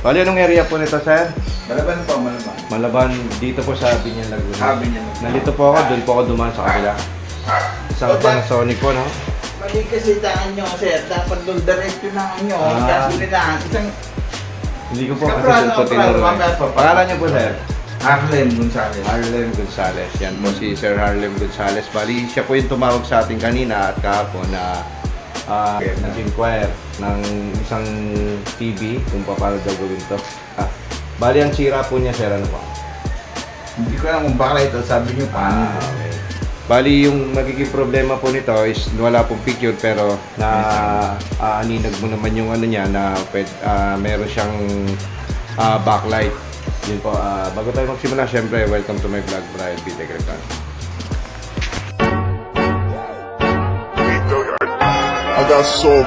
Bali, anong area po nito, sir? Malaban po, Malaban. Malaban, dito po sa Binyan Laguna. Binyan. Nandito po ako, doon po ako dumaan sa kabila. Isang Panasonic po, no? Mali kasi daan nyo, sir. Dapat doon diretso na nyo. Kasi nila, isang... Hindi ko po kasi doon po tinuro. Pangalan niyo po, sir? Harlem Gonzales. Harlem Gonzales. Yan po si Sir Harlem Gonzales. Bali, siya po yung tumawag sa atin kanina at kahapon na nag-inquire ng isang TV kung paano daw gawin to. Bali, ang sira po niya, sir, ano po? Hindi ko alam kung bakit ito. Sabi nyo paano. Okay. Bali, yung magiging problema po nito is wala pong picture pero aninag mo naman yung ano niya na meron siyang backlight. Yun po, bago tayo magsimula, syempre, welcome to my vlog, Brian B. Tegrecan. I got so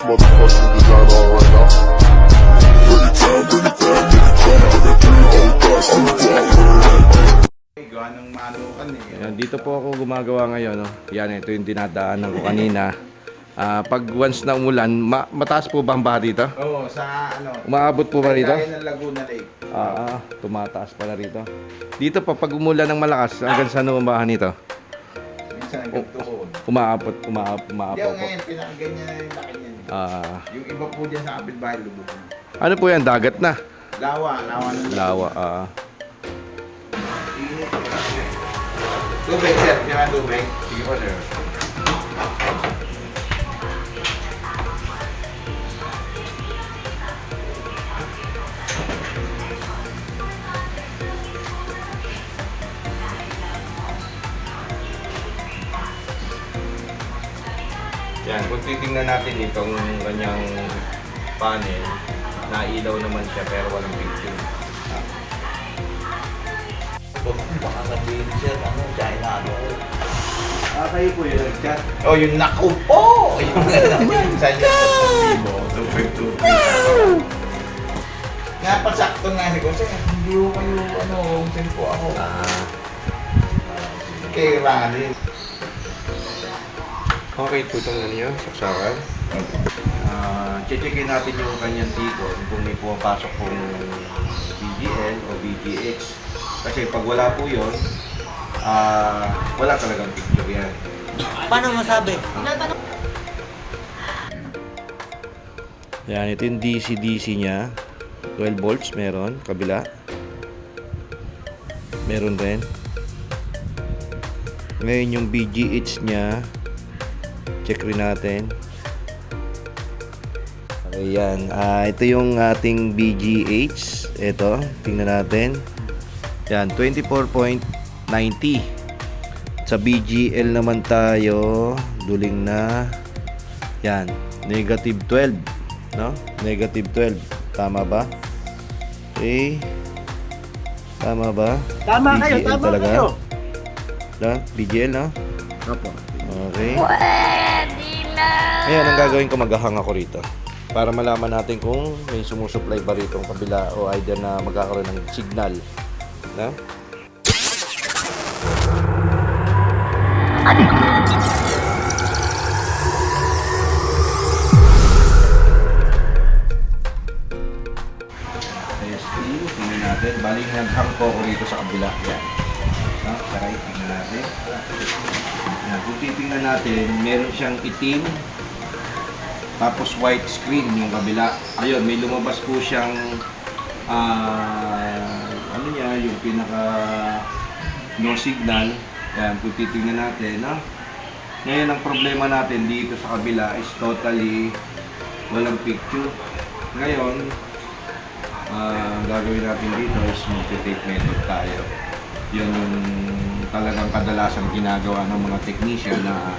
motherfucking design on right now. Bring it down, bring it down, bring it down, bring it down, Gawa ng malukan eh. Ayan, dito po ako gumagawa ngayon. No? Yan, ito yung dinadaanan ko kanina. Pag once na umulan, mataas po ba ang baha dito? Oo, sa ano. Umaabot po ba rito? Kaya ng Laguna Lake. Tumataas pala rito. Dito pa, pag umulan ng malakas, hanggang saan ang baha nito? Minsan hanggang tuhod. Umaabot Yung po. ngayon, pinakaganyan na yung laki niyan. Yung iba po dyan sa kapitbahay, lubog. Ano po yan? Dagat na? Lawa ng Lawa. Init. Tubig, sir. Yan ang tubig. Sige po, sir. Yan, kung titingnan natin itong kanyang panel, nailaw naman siya pero walang picture. Baka sabihin, sir, China, Kayo po yun, nag-chat. Oh, yung naku po! Yung naman, sa inyo. Napasakto nga si ko, sir, hindi ko kayo, sir po ako. Kay Rani. Okay po itong ano yun, saksakan. Checkin natin yung kanyang tikon kung may pumapasok pong BGL o BGH. Kasi pag wala po yun, wala talagang picture yan. Paano masabi? Yan, ito yung DC-DC niya. 12 volts meron, kabila. Meron rin. Ngayon yung BGH niya, check rin natin. Okay, yan. Ito yung ating BGH. Ito, tingnan natin. Yan, 24.90. Sa BGL naman tayo, duling na. Yan, negative 12. No? Negative 12. Tama ba? Okay. Tama ba? Tama kayo, BGL tama talaga? kayo. BGL, no? Opo. Okay. Ngayon, ang gagawin ko, maghahang ako rito. Para malaman natin kung may sumusupply ba rito ang kabila o either na magkakaroon ng signal. No? Tingnan natin. Bali, naghang po ako rito sa kabila. Yan. No? Tara, tingnan natin. Yan. Kung titingnan natin, meron siyang itim. Tapos white screen yung kabila. Ayun, may lumabas po siyang ano niya, yung pinaka no signal. Yan, kung titingnan natin, no? Ngayon, ang problema natin dito sa kabila is totally walang picture. Ngayon, ang gagawin natin dito is multi-tape method tayo. Yun yung talagang kadalasan ginagawa ng mga technician na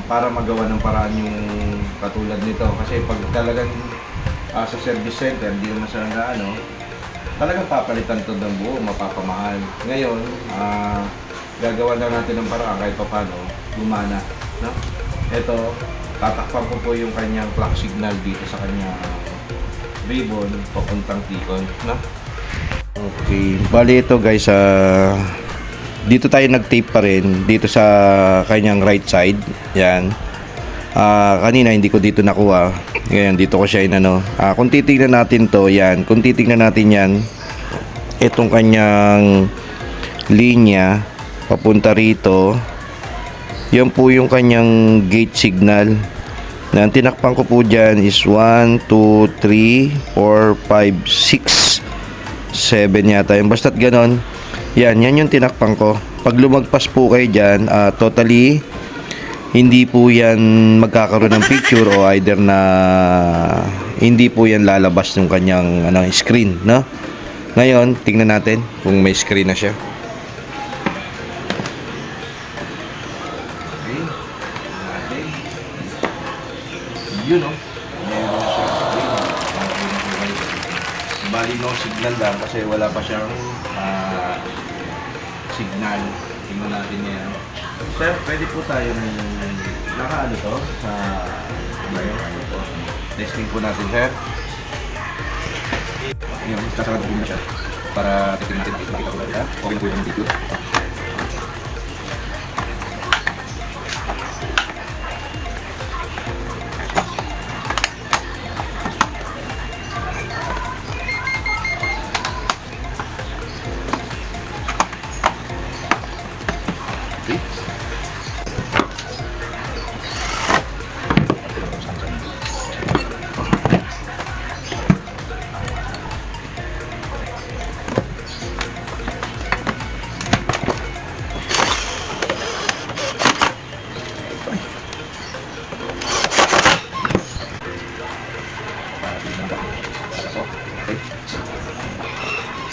para magawa ng paraan yung katulad nito. Kasi pag talagang sa service center, hindi naman sa talagang papalitan to ng buo, mapapamahal. Ngayon, gagawa na natin ng paraan kahit pa paano, gumana. No? Ito, tatakpan ko po yung kanyang clock signal dito sa kanyang ribbon, papuntang tikon. No? Okay, bali ito guys, dito tayo nag-tape pa rin dito sa kanyang right side. Yan. Kanina hindi ko dito nakuha. Ngayon dito ko siya inano. Kung titingnan natin to, yan. Kung titingnan natin yan, itong kanyang linya papunta rito. Yan po yung kanyang gate signal. Na ang tinakpan ko po dyan is 1, 2, 3, 4, 5, 6, 7 yata. Yung basta't ganon. Yan yung tinakpan ko. Pag lumagpas po kayo dyan, totally hindi po yan magkakaroon ng picture o either na hindi po yan lalabas yung kanyang screen, no? Ngayon, tingnan natin kung may screen na siya. Okay. Yun, no? Meron siya screen. Bali, no signal lang kasi wala pa siyang signal. Tingnan natin yan. Sir, pwede po tayo naka-ano to sa ano to. Testing po natin, sir. Ngayon, sasarado po na siya para titignan natin makita ko lang siya. Okay na po yung video.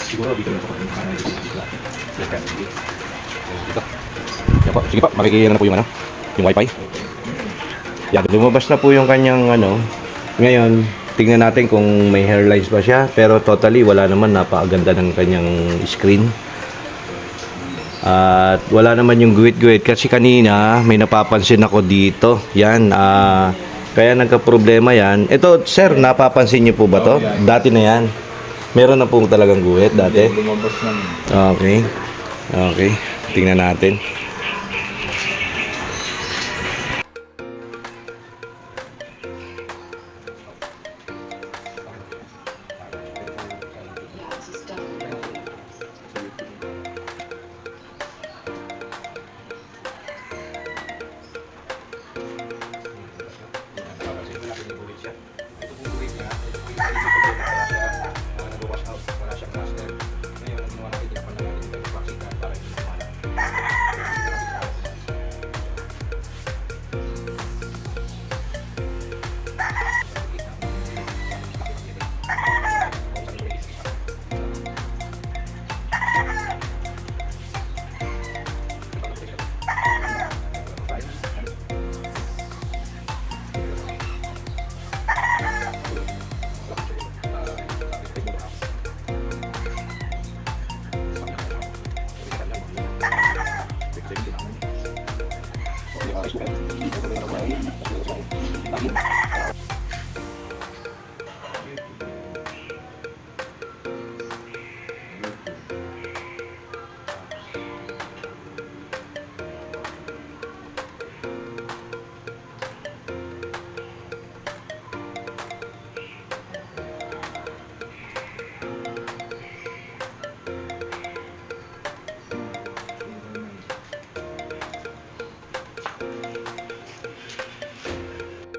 Siguro dito lang ako dito. Yan po, sige pa, makikita na po yung yung wifi. Yan, lumabas na po yung kanyang Ngayon, tingnan natin kung may hairlines ba siya. Pero totally, wala naman, napakaganda ng kanyang screen. At wala naman yung guwit-guwit. Kasi kanina, may napapansin ako dito. Yan, kaya nagka-problema yan. Ito, sir, napapansin niyo po ba to? Dati na yan. Meron na po talagang guhit dati. Lumabas na. Okay. Okay. Tingnan natin.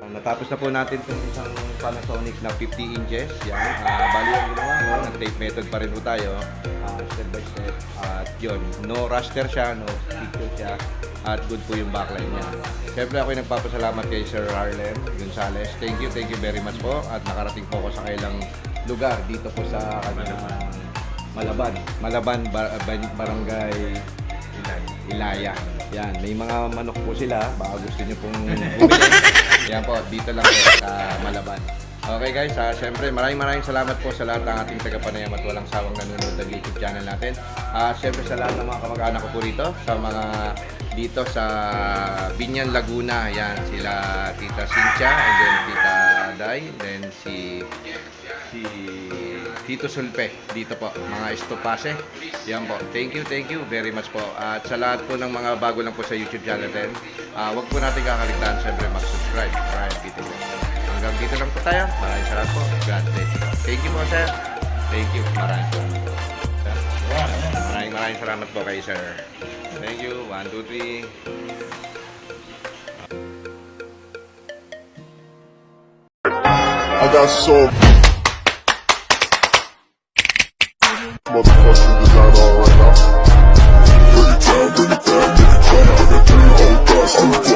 Natapos na po natin itong isang Panasonic na 50 inches. Yan. Bali yung ginawa ko, nag-tape method pa rin po tayo. Step by step. At yun, no raster siya, no picture siya. At good po yung backline niya. Siyempre ako yung nagpapasalamat kay Sir Harlem Gonzales. Thank you very much po. At nakarating po ako sa kailang lugar dito po sa kanilang Malaban, Barangay Ilaya. Yan, may mga manok po sila. Baka gusto niyo pong bumili. Yan po, dito lang po sa Malaban. Okay guys, syempre maraming salamat po sa lahat ng ating tagapanayam at walang sawang nanonood ng YouTube channel natin. Syempre sa lahat ng mga kamag-anak ko po rito, sa mga dito sa Binyan, Laguna. Yan, sila Tita Cynthia, and then Tita Day, and then si Tito Sulpe dito po, mga estopase. Yan po, thank you very much po. At sa lahat po ng mga bago lang po sa YouTube channel natin, wag po natin kakaligtaan syempre mag-subscribe. tayo. Maraming salamat po. God bless. Thank you po, sir. Thank you. Maraming salamat po. Maraming salamat po kay sir. Thank you. 1, 2, 3. I got so motherfucking design all right now. Bring it down, bring it down, bring it down. I got 3 whole thoughts.